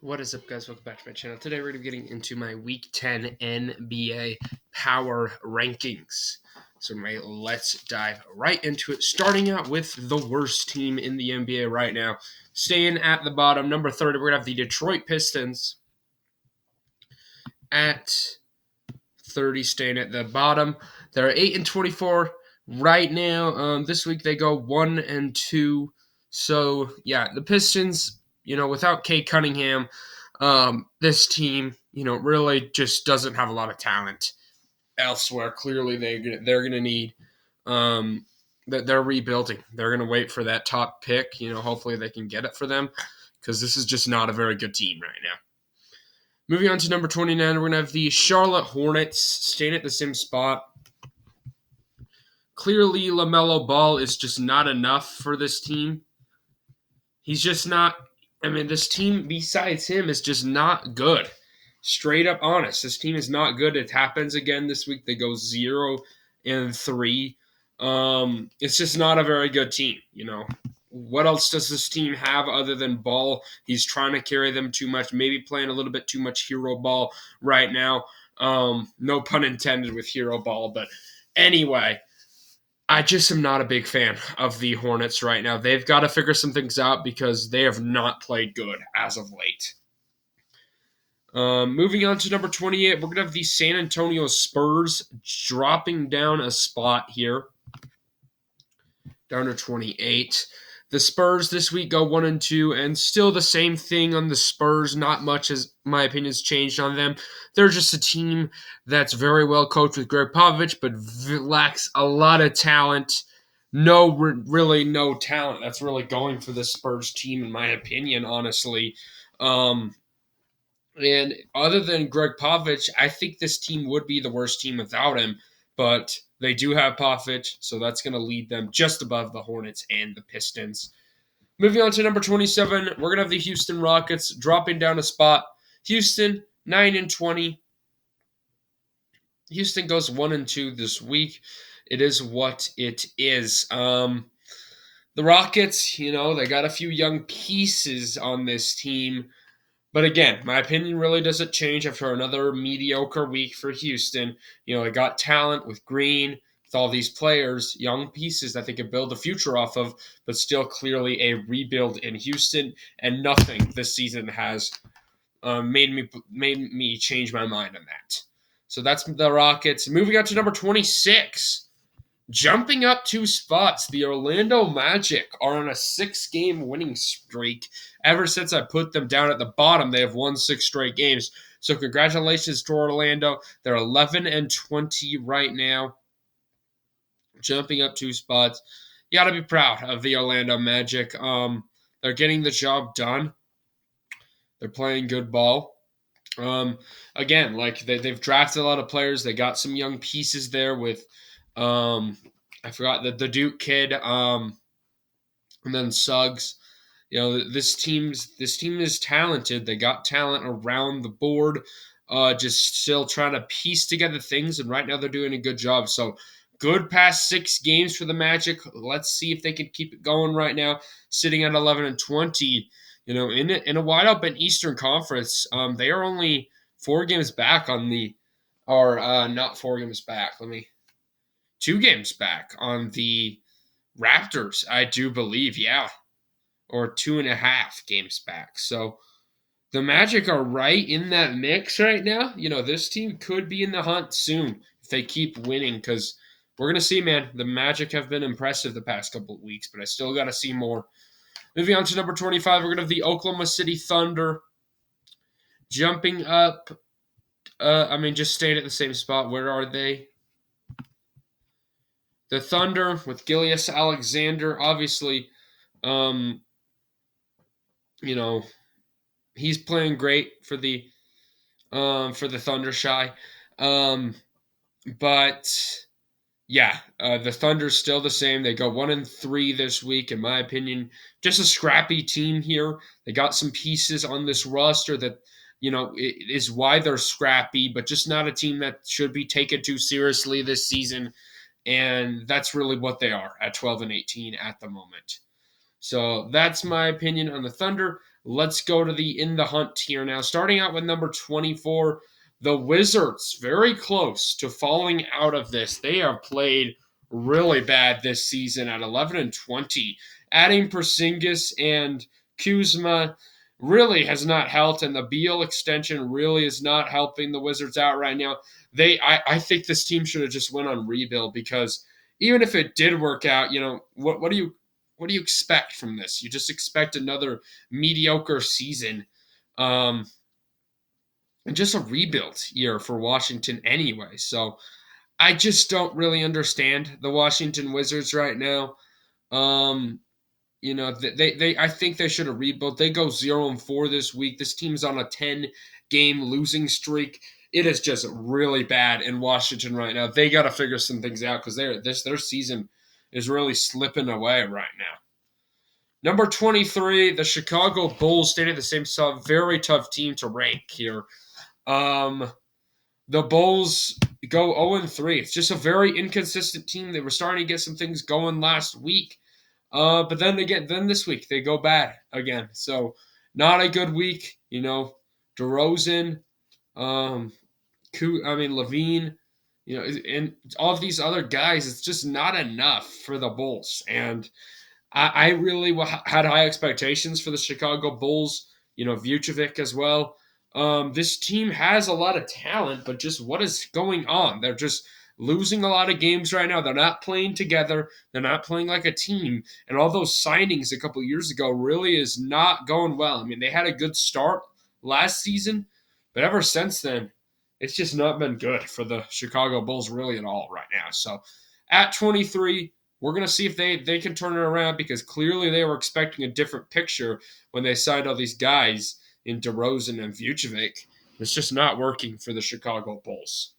What is up, guys? Welcome back to my channel. Today we're going to be getting into my Week 10 NBA Power Rankings. So let's dive right into it, starting out with the worst team in the NBA right now. Staying at the bottom, number 30, we're going to have the Detroit Pistons at 30, staying at the bottom. They're 8-24 right now. This week they go 1-2. So, yeah, the Pistons, without Kate Cunningham, this team, really just doesn't have a lot of talent elsewhere. Clearly, they're going to need that they're rebuilding. They're going to wait for that top pick. Hopefully they can get it for them because this is just not a very good team right now. Moving on to number 29, we're going to have the Charlotte Hornets staying at the same spot. Clearly, LaMelo Ball is just not enough for this team. He's just not. This team besides him is just not good. Straight up honest, this team is not good. It happens again this week. They go 0-3. It's just not a very good team. What else does this team have other than Ball? He's trying to carry them too much, maybe playing a little bit too much hero ball right now. No pun intended with hero ball, but anyway, I just am not a big fan of the Hornets right now. They've got to figure some things out because they have not played good as of late. Moving on to number 28, we're going to have the San Antonio Spurs dropping down a spot here, down to 28. The Spurs this week go 1-2, and still the same thing on the Spurs. Not much, as my opinion, has changed on them. They're just a team that's very well coached with Greg Popovich, but lacks a lot of talent. Really no talent that's really going for the Spurs team, in my opinion, honestly. And other than Greg Popovich, I think this team would be the worst team without him. But they do have Popovich, so that's going to lead them just above the Hornets and the Pistons. Moving on to number 27, we're going to have the Houston Rockets dropping down a spot. Houston, 9-20. Houston goes 1-2 this week. It is what it is. The Rockets, they got a few young pieces on this team. But again, my opinion really doesn't change after another mediocre week for Houston. They got talent with Green, with all these players, young pieces that they could build a future off of, but still clearly a rebuild in Houston, and nothing this season has made me change my mind on that. So that's the Rockets. Moving on to number 26. Jumping up 2 spots, the Orlando Magic are on a 6-game winning streak. Ever since I put them down at the bottom, they have won 6 straight games. So congratulations to Orlando. They're 11-20 right now. Jumping up 2 spots. You got to be proud of the Orlando Magic. They're getting the job done. They're playing good ball. Again, they've drafted a lot of players. They got some young pieces there with I forgot the Duke kid, and then Suggs. This team is talented. They got talent around the board. Just still trying to piece together things, and right now they're doing a good job. So good past 6 games for the Magic. Let's see if they can keep it going right now, sitting at 11-20. In a wide open Eastern Conference, they are only 4 games back on the, or not 4 games back. 2 games back on the Raptors, I do believe, yeah. Or 2.5 games back. So the Magic are right in that mix right now. This team could be in the hunt soon if they keep winning, because we're going to see, man. The Magic have been impressive the past couple of weeks, but I still got to see more. Moving on to number 25, we're going to have the Oklahoma City Thunder jumping up. Just staying at the same spot. Where are they? The Thunder with Gilius Alexander, obviously, he's playing great for the Thunder Shy. But yeah, the Thunder's still the same. They go 1-3 this week, in my opinion. Just a scrappy team here. They got some pieces on this roster that, it is why they're scrappy, but just not a team that should be taken too seriously this season. And that's really what they are at 12-18 at the moment. So that's my opinion on the Thunder. let's go to the in the hunt here now. Starting out with number 24, the Wizards, very close to falling out of this. They have played really bad this season at 11-20. Adding Porzingis and Kuzma really has not helped, and the Beal extension really is not helping the Wizards out right now. I think this team should have just went on rebuild, because even if it did work out, what do you expect from this? You just expect another mediocre season, and just a rebuild year for Washington anyway. So I just don't really understand the Washington Wizards right now. Um, I think they should have rebuilt. They go 0-4 this week. This team's on a 10-game losing streak. It is just really bad in Washington right now. They got to figure some things out, because their season is really slipping away right now. Number 23, the Chicago Bulls stayed at the same spot. Very tough team to rank here. The Bulls go 0-3. It's just a very inconsistent team. They were starting to get some things going last week. But then this week they go bad again. So not a good week. DeRozan, Levine, and all of these other guys. It's just not enough for the Bulls. And I really had high expectations for the Chicago Bulls. Vucevic as well. This team has a lot of talent, but just what is going on? They're just losing a lot of games right now. They're not playing together. They're not playing like a team. And all those signings a couple years ago really is not going well. I mean, they had a good start last season, but ever since then, it's just not been good for the Chicago Bulls really at all right now. So at 23, we're going to see if they can turn it around, because clearly they were expecting a different picture when they signed all these guys in DeRozan and Vucevic. It's just not working for the Chicago Bulls.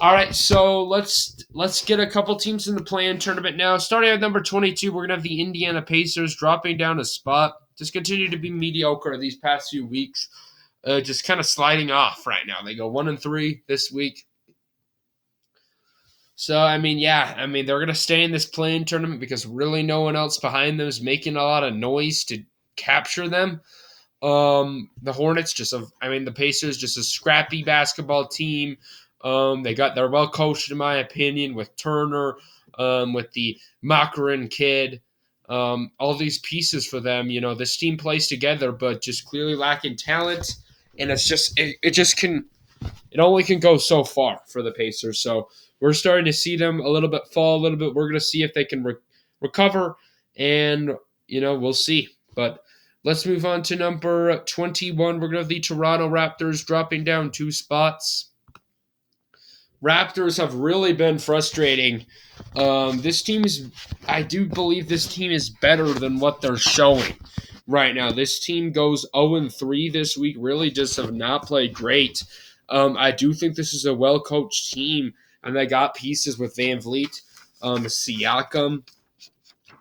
All right, so let's get a couple teams in the play-in tournament now. Starting at number 22, we're going to have the Indiana Pacers dropping down a spot. Just continue to be mediocre these past few weeks. Just kind of sliding off right now. They go 1-3 this week. So, they're going to stay in this play-in tournament because really no one else behind them is making a lot of noise to capture them. The Hornets the Pacers, just a scrappy basketball team. They're well coached in my opinion, with Turner, with the Makarin kid, all these pieces for them. This team plays together, but just clearly lacking talent, and it only can go so far for the Pacers. So we're starting to see them a little bit fall a little bit. We're going to see if they can recover, and we'll see. But let's move on to number 21. We're going to have the Toronto Raptors dropping down 2 spots. Raptors have really been frustrating. I do believe this team is better than what they're showing right now. This team goes 0-3 this week, really just have not played great. I do think this is a well-coached team, and they got pieces with Van Vliet, Siakam,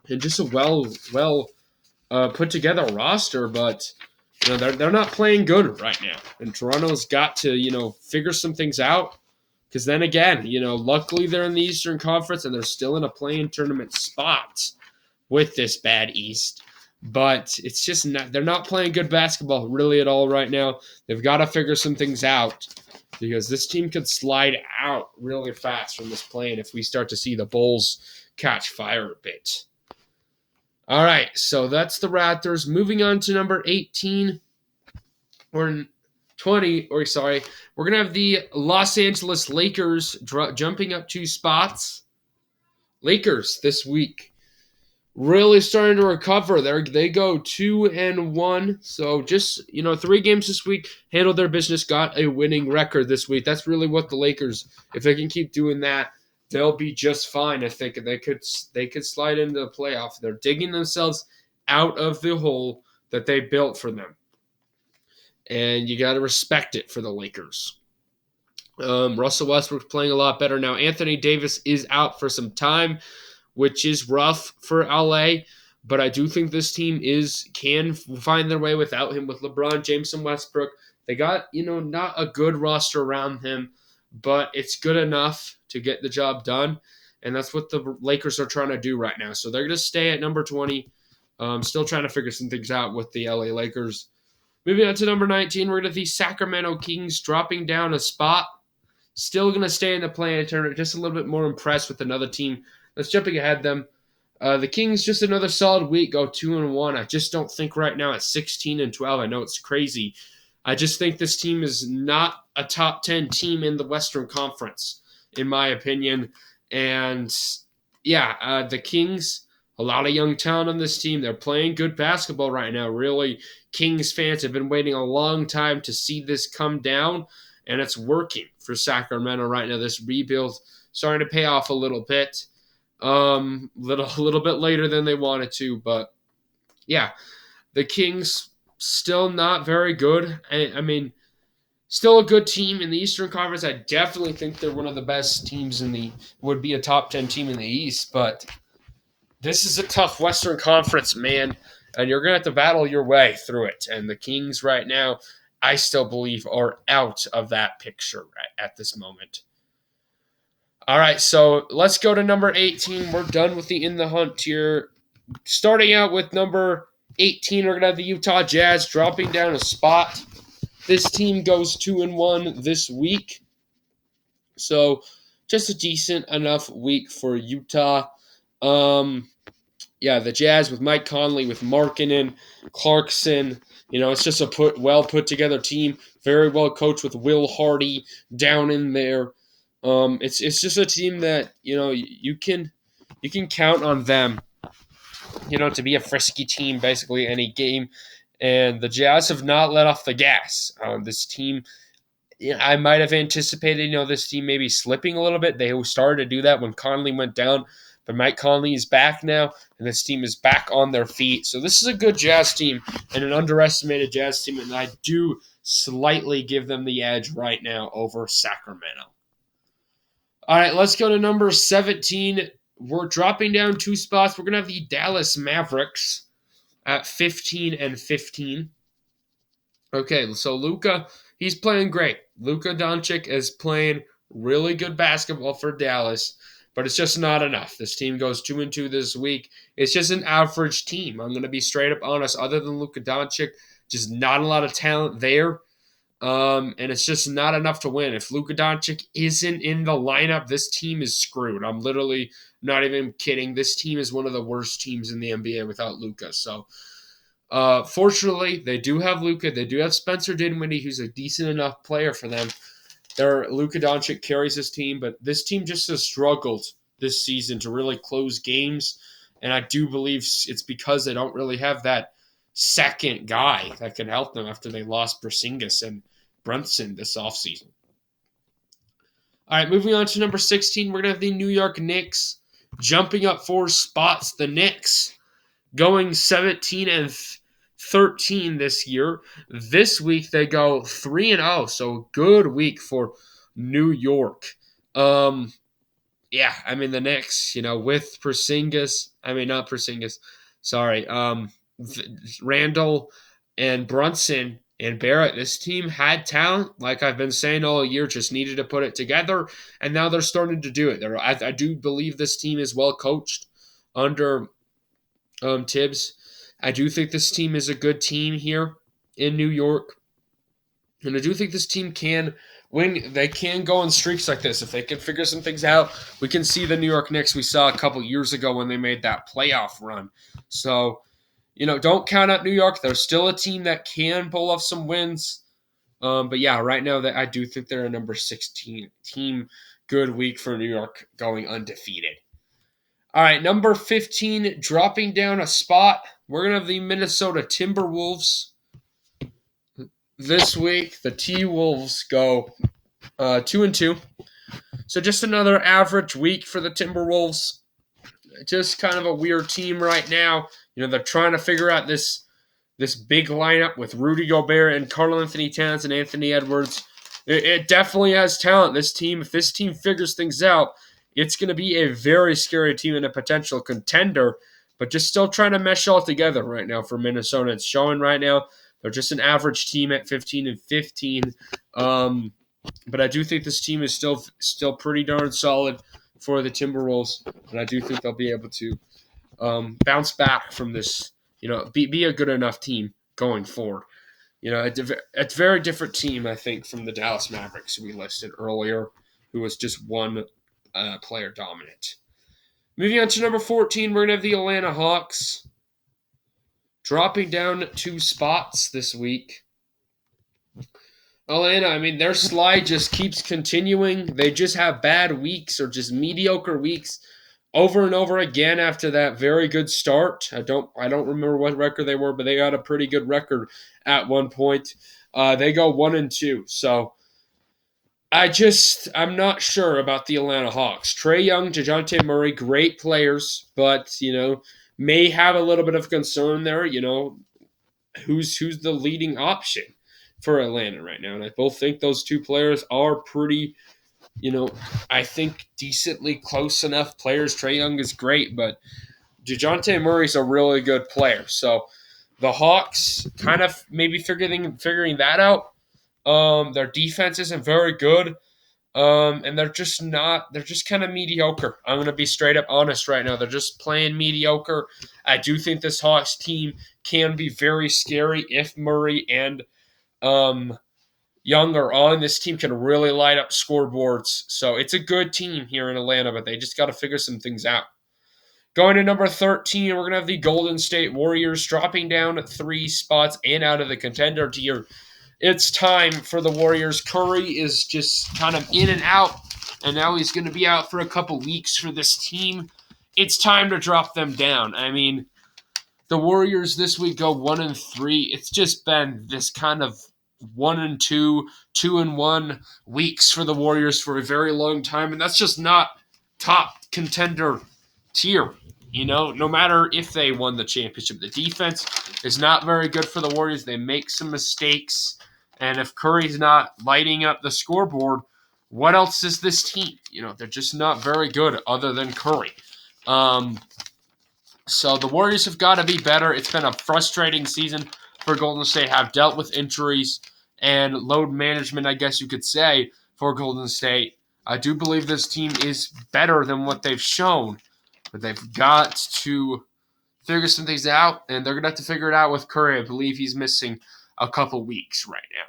and just a well put together roster, but they're not playing good right now. And Toronto's got to figure some things out, because then again, luckily they're in the Eastern Conference and they're still in a play-in tournament spot with this bad East. But it's just they're not playing good basketball really at all right now. They've got to figure some things out, because this team could slide out really fast from this play-in if we start to see the Bulls catch fire a bit. All right, so that's the Raptors. Moving on to number 18 or 20, we're going to have the Los Angeles Lakers jumping up 2 spots. Lakers this week really starting to recover. They go 2-1. So just, 3 games this week, handled their business, got a winning record this week. That's really what the Lakers, if they can keep doing that, they'll be just fine. I think they could slide into the playoff. They're digging themselves out of the hole that they built for them. And you got to respect it for the Lakers. Russell Westbrook's playing a lot better now. Anthony Davis is out for some time, which is rough for LA, but I do think this team can find their way without him, with LeBron James and Westbrook. They got, not a good roster around him, but it's good enough to get the job done, and that's what the Lakers are trying to do right now. So they're going to stay at number 20. Still trying to figure some things out with the LA Lakers. Moving on to number 19, we're going to the Sacramento Kings dropping down a spot. Still going to stay in the play-in tournament. Just a little bit more impressed with another team that's jumping ahead them. The Kings, just another solid week, go 2-1. I just don't think right now at 16-12. I know it's crazy. I just think this team is not a top 10 team in the Western Conference, in my opinion. And yeah, the Kings, a lot of young talent on this team. They're playing good basketball right now. Really, Kings fans have been waiting a long time to see this come down, and it's working for Sacramento right now. This rebuild starting to pay off a little bit. Little bit later than they wanted to, but yeah, the Kings still not very good. I mean, still a good team in the Eastern Conference. I definitely think they're one of the best teams would be a top 10 team in the East, but this is a tough Western Conference, man, and you're going to have to battle your way through it. And the Kings right now, I still believe, are out of that picture at this moment. All right, so let's go to number 18. We're done with the In the Hunt here. Starting out with number 18, we're going to have the Utah Jazz dropping down a spot. This team goes 2-1 this week. So just a decent enough week for Utah. Yeah, the Jazz with Mike Conley, with Markkanen, Clarkson. It's just a well put together team. Very well coached with Will Hardy down in there. It's just a team that you can count on them. To be a frisky team basically any game, and the Jazz have not let off the gas. This team, I might have anticipated this team maybe slipping a little bit. They started to do that when Conley went down, but Mike Conley is back now, and this team is back on their feet. So this is a good Jazz team and an underestimated Jazz team, and I do slightly give them the edge right now over Sacramento. All right, let's go to number 17. We're dropping down 2 spots. We're going to have the Dallas Mavericks at 15-15. Okay, so Luka, he's playing great. Luka Doncic is playing really good basketball for Dallas, but it's just not enough. This team goes 2-2 this week. It's just an average team. I'm going to be straight up honest. Other than Luka Doncic, just not a lot of talent there. And it's just not enough to win. If Luka Doncic isn't in the lineup, this team is screwed. I'm literally not even kidding. This team is one of the worst teams in the NBA without Luka. So, fortunately, they do have Luka. They do have Spencer Dinwiddie, who's a decent enough player for them. Luka Doncic carries this team, but this team just has struggled this season to really close games. And I do believe it's because they don't really have that second guy that can help them after they lost Porzingis and Brunson this offseason. All right, moving on to number 16, we're going to have the New York Knicks jumping up 4 spots. The Knicks going 17-13 this year. This week they go 3-0, so good week for New York. Yeah, I mean the Knicks, with Porzingis, not Porzingis, sorry, Randall and Brunson and Barrett, this team had talent, like I've been saying all year, just needed to put it together, and now they're starting to do it. I do believe this team is well coached under Tibbs. I do think this team is a good team here in New York, and I do think this team can win. They can go on streaks like this if they can figure some things out. We can see the New York Knicks we saw a couple years ago when they made that playoff run. So, don't count out New York. They're still a team that can pull off some wins. But yeah, right now I do think they're a number 16 team. Good week for New York, going undefeated. All right, number 15, dropping down a spot. We're going to have the Minnesota Timberwolves. This week, the T-Wolves go 2-2. So just another average week for the Timberwolves. Just kind of a weird team right now. They're trying to figure out this big lineup with Rudy Gobert and Karl-Anthony Towns and Anthony Edwards. It definitely has talent, this team. If this team figures things out, it's going to be a very scary team and a potential contender, but just still trying to mesh all together right now for Minnesota. It's showing right now they're just an average team at 15-15. But I do think this team is still pretty darn solid for the Timberwolves, and I do think they'll be able to bounce back from this be a good enough team going forward. It's a very different team, I think, from the Dallas Mavericks we listed earlier, who was just one player dominant. Moving on to number 14, we're going to have the Atlanta Hawks dropping down 2 spots this week. Atlanta, their slide just keeps continuing. They just have bad weeks or just mediocre weeks over and over again after that very good start. I don't remember what record they were, but they got a pretty good record at one point. They go 1-2. So I'm not sure about the Atlanta Hawks. Trae Young, DeJounte Murray, great players, but may have a little bit of concern there. Who's the leading option for Atlanta right now? And I both think those 2 players are pretty, I think decently close enough players. Trae Young is great, but DeJounte Murray's a really good player. So the Hawks kind of maybe figuring that out. Their defense isn't very good. And they're just kind of mediocre. I'm going to be straight up honest right now. They're just playing mediocre. I do think this Hawks team can be very scary if Murray and Young are on. This team can really light up scoreboards. So it's a good team here in Atlanta, but they just got to figure some things out. Going to number 13, we're going to have the Golden State Warriors dropping down 3 spots and out of the contender tier. It's time for the Warriors. Curry is just kind of in and out, and now he's going to be out for a couple weeks for this team. It's time to drop them down. The Warriors this week go 1-3. It's just been this kind of 1-2, 2-1 weeks for the Warriors for a very long time, and that's just not top contender tier. No matter if they won the championship, the defense is not very good for the Warriors. They make some mistakes, and if Curry's not lighting up the scoreboard, what else is this team? They're just not very good other than Curry. So the Warriors have got to be better. It's been a frustrating season for Golden State. Have dealt with injuries and load management, I guess you could say, for Golden State. I do believe this team is better than what they've shown, but they've got to figure some things out, and they're going to have to figure it out with Curry. I believe he's missing a couple weeks right now.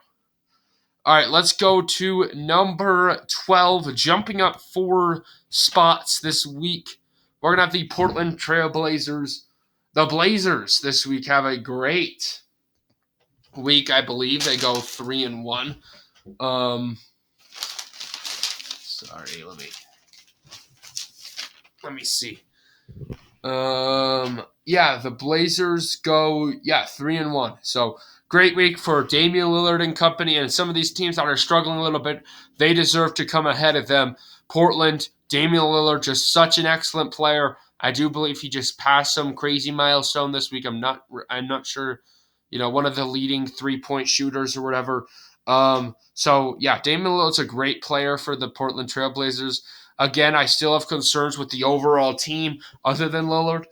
All right, let's go to number 12, jumping up 4 spots this week. We're going to have the Portland Trail Blazers. The Blazers this week have a great week, I believe. They go 3-1. Sorry, let me see. The Blazers go 3-1. So great week for Damian Lillard and company, and some of these teams that are struggling a little bit, they deserve to come ahead of them. Portland, Damian Lillard, just such an excellent player. I do believe he just passed some crazy milestone this week. I'm not sure, one of the leading 3-point shooters or whatever. Damian Lillard's a great player for the Portland Trail Blazers. Again, I still have concerns with the overall team other than Lillard.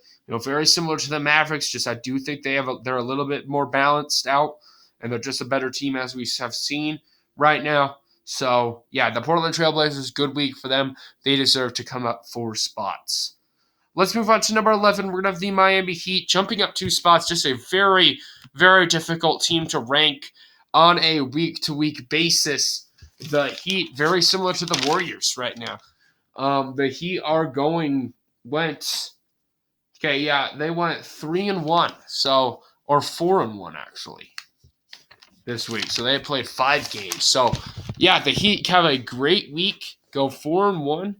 Very similar to the Mavericks, just I do think they're a little bit more balanced out, and they're just a better team as we have seen right now. So, the Portland Trail Blazers, good week for them. They deserve to come up 4 spots. Let's move on to number 11. We're going to have the Miami Heat jumping up 2 spots. Just a very, very difficult team to rank on a week-to-week basis. The Heat, very similar to the Warriors right now. The Heat they went 3-1, or 4-1 actually this week. So they played 5 games. So the Heat have a great week, go 4-1.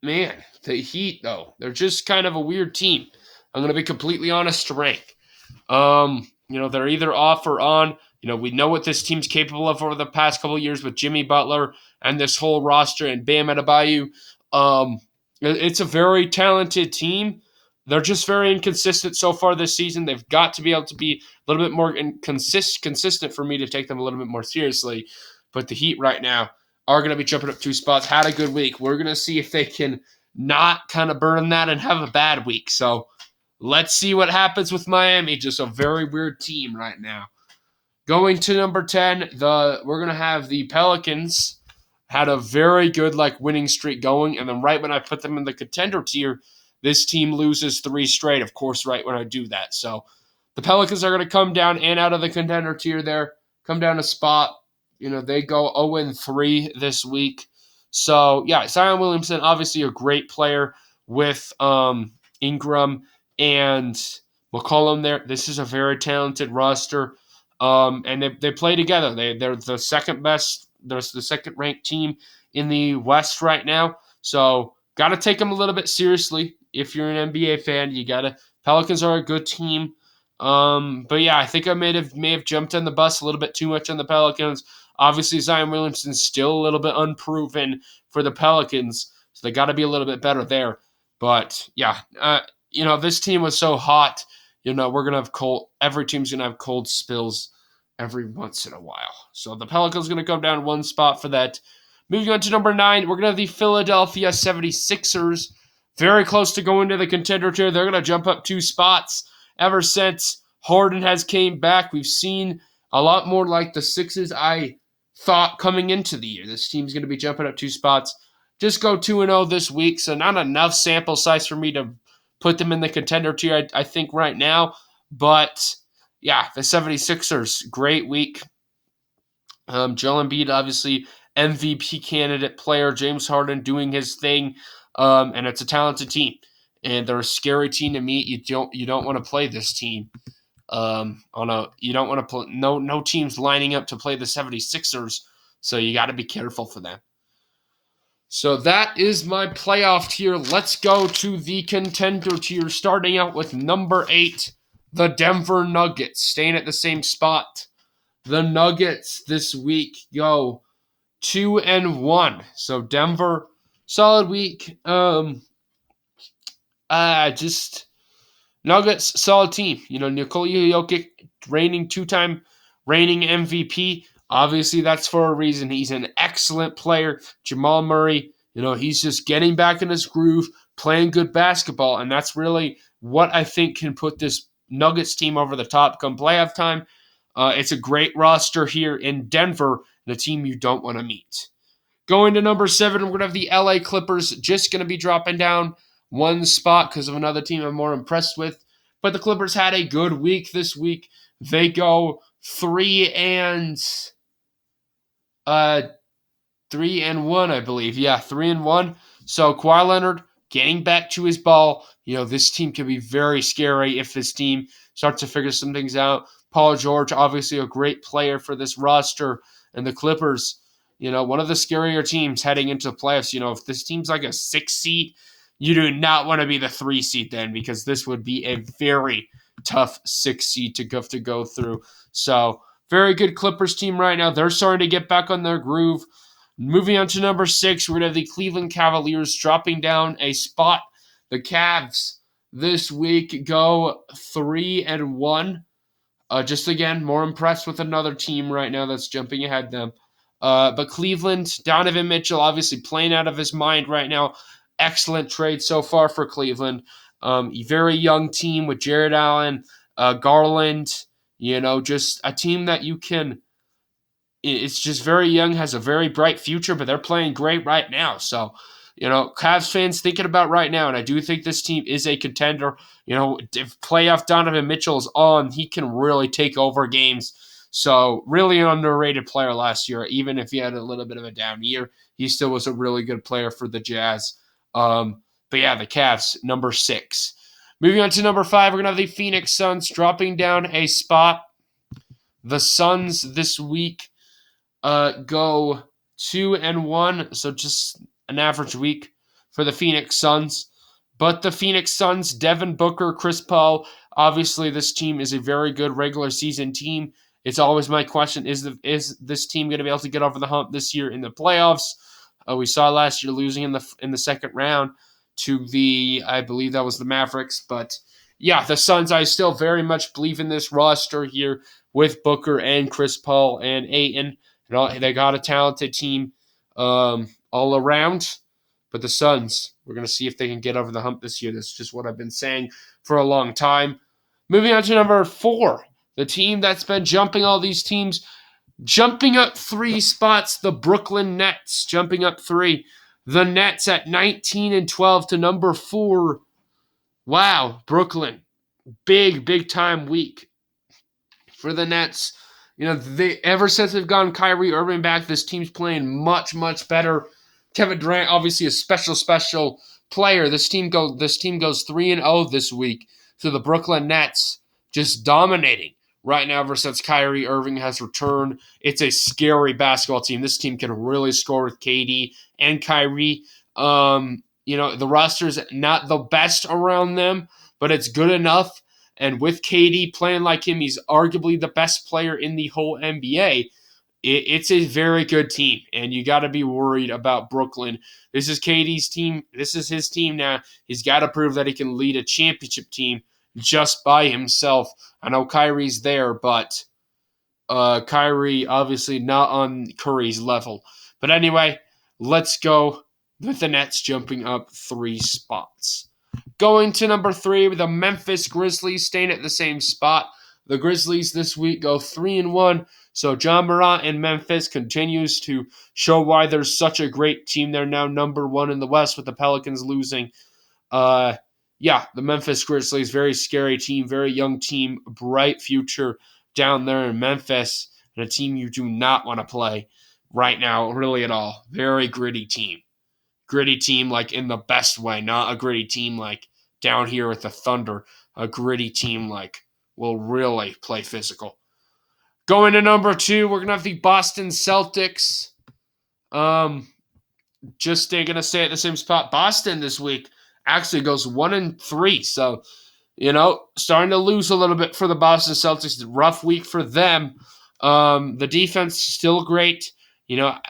The Heat though, they're just kind of a weird team. I'm gonna be completely honest to rank. They're either off or on. We know what this team's capable of over the past couple of years with Jimmy Butler and this whole roster and Bam Adebayo. It's a very talented team. They're just very inconsistent so far this season. They've got to be able to be a little bit more consistent for me to take them a little bit more seriously. But the Heat right now are going to be jumping up 2 spots. Had a good week. We're going to see if they can not kind of burn that and have a bad week. So let's see what happens with Miami. Just a very weird team right now. Going to number 10, we're going to have the Pelicans. Had a very good winning streak going, and then right when I put them in the contender tier, this team loses 3 straight, of course, right when I do that. So the Pelicans are going to come down and out of the contender tier there, come down a spot. They go 0-3 this week. So, yeah, Zion Williamson, obviously a great player with Ingram and McCollum there. This is a very talented roster. And they play together. They're the second best. They're the second ranked team in the West right now. So got to take them a little bit seriously. If you're an NBA fan, you got to. Pelicans are a good team. But yeah, I think I may have jumped on the bus a little bit too much on the Pelicans. Obviously, Zion Williamson's still a little bit unproven for the Pelicans, so they got to be a little bit better there. But yeah, this team was so hot. We're gonna have cold. Every team's gonna have cold spills every once in a while. So the Pelicans gonna come down one spot for that. Moving on to number 9, we're gonna have the Philadelphia 76ers. Very close to going to the contender tier. They're gonna jump up 2 spots. Ever since Harden has came back, we've seen a lot more like the Sixers I thought coming into the year. This team's gonna be jumping up 2 spots. Just go 2-0 this week, so not enough sample size for me to put them in the contender tier, I think, right now. But, yeah, the 76ers, great week. Joel Embiid, obviously, MVP candidate player. James Harden doing his thing. And it's a talented team. And they're a scary team to meet. You don't want to play this team. You don't want to play. No teams lining up to play the 76ers. So you got to be careful for them. So that is my playoff tier. Let's go to the contender tier, starting out with number 8, the Denver Nuggets, staying at the same spot. The Nuggets this week go 2-1. So Denver, solid week. Nuggets, solid team. Nikola Jokic, two-time reigning MVP. Obviously, that's for a reason. He's an excellent player. Jamal Murray, he's just getting back in his groove, playing good basketball, and that's really what I think can put this Nuggets team over the top come playoff time. It's a great roster here in Denver, the team you don't want to meet. Going to number 7, we're going to have the LA Clippers, just going to be dropping down 1 spot because of another team I'm more impressed with. But the Clippers had a good week this week. They go 3-1, I believe. Yeah, 3-1. So Kawhi Leonard getting back to his ball. This team can be very scary if this team starts to figure some things out. Paul George, obviously a great player for this roster. And the Clippers, one of the scarier teams heading into the playoffs. If this team's like a 6 seed, you do not want to be the 3 seed then, because this would be a very tough 6 seed to go through. So very good Clippers team right now. They're starting to get back on their groove. Moving on to number 6, we're going to have the Cleveland Cavaliers dropping down a spot. The Cavs this week go 3-1. Just again, more impressed with another team right now that's jumping ahead of them. But Cleveland, Donovan Mitchell, obviously playing out of his mind right now. Excellent trade so far for Cleveland. A very young team with Jared Allen, Garland, just a team that you can. It's just very young, has a very bright future, but they're playing great right now. So, Cavs fans thinking about right now, and I do think this team is a contender. If playoff Donovan Mitchell is on, he can really take over games. So, really an underrated player last year. Even if he had a little bit of a down year, he still was a really good player for the Jazz. But yeah, the Cavs, number 6. Moving on to number 5, we're going to have the Phoenix Suns dropping down a spot. The Suns this week go 2-1, so just an average week for the Phoenix Suns. But the Phoenix Suns, Devin Booker, Chris Paul, obviously this team is a very good regular season team. It's always my question, is this team going to be able to get over the hump this year in the playoffs? We saw last year losing in the second round to I believe that was the Mavericks. But yeah, the Suns, I still very much believe in this roster here with Booker and Chris Paul and Ayton. They got a talented team all around. But the Suns, we're going to see if they can get over the hump this year. That's just what I've been saying for a long time. Moving on to number 4, the team that's been jumping all these teams, jumping up 3 spots, the Brooklyn Nets, jumping up 3. The Nets at 19-12 to number 4. Wow, Brooklyn, big time week for the Nets. They ever since they've gotten Kyrie Irving back, this team's playing much better. Kevin Durant, obviously a special player. This team goes 3-0 this week. So the Brooklyn Nets just dominating right now ever since Kyrie Irving has returned. It's a scary basketball team. This team can really score with KD and Kyrie. The roster's not the best around them, but it's good enough. And with KD playing like him, he's arguably the best player in the whole NBA. It's a very good team, and you got to be worried about Brooklyn. This is KD's team. This is his team now. He's got to prove that he can lead a championship team just by himself. I know Kyrie's there, but Kyrie obviously not on Curry's level. But anyway, let's go with the Nets jumping up 3 spots. Going to number 3 with the Memphis Grizzlies staying at the same spot. The Grizzlies this week go 3-1. So John Morant in Memphis continues to show why they're such a great team. They're now number 1 in the West with the Pelicans losing. The Memphis Grizzlies, very scary team, very young team, bright future down there in Memphis, and a team you do not want to play right now, really at all. Very gritty team. Gritty team, like in the best way, not a gritty team like down here with the Thunder. A gritty team like will really play physical. Going to number 2, we're gonna have the Boston Celtics. Just they're gonna stay at the same spot. Boston this week actually goes 1-3, so starting to lose a little bit for the Boston Celtics. Rough week for them. The defense still great.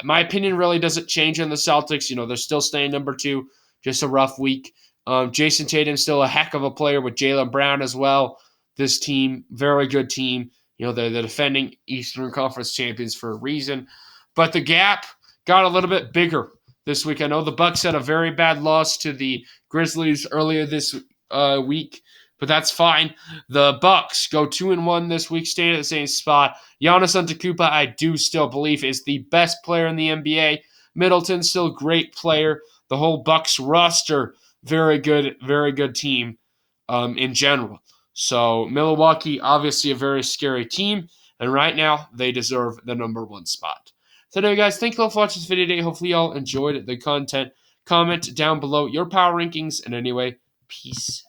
My opinion really doesn't change on the Celtics. They're still staying number 2. Just a rough week. Jason Tatum's still a heck of a player with Jaylen Brown as well. This team, very good team. They're the defending Eastern Conference champions for a reason. But the gap got a little bit bigger this week. I know the Bucks had a very bad loss to the Grizzlies earlier this week, but that's fine. The Bucks go 2-1 this week, staying at the same spot. Giannis Antetokounmpo, I do still believe, is the best player in the NBA. Middleton, still great player. The whole Bucks roster, very good team in general. So Milwaukee, obviously a very scary team, and right now they deserve the number 1 spot. So anyway, guys, thank you all for watching this video today. Hopefully you all enjoyed the content. Comment down below your power rankings, and anyway, peace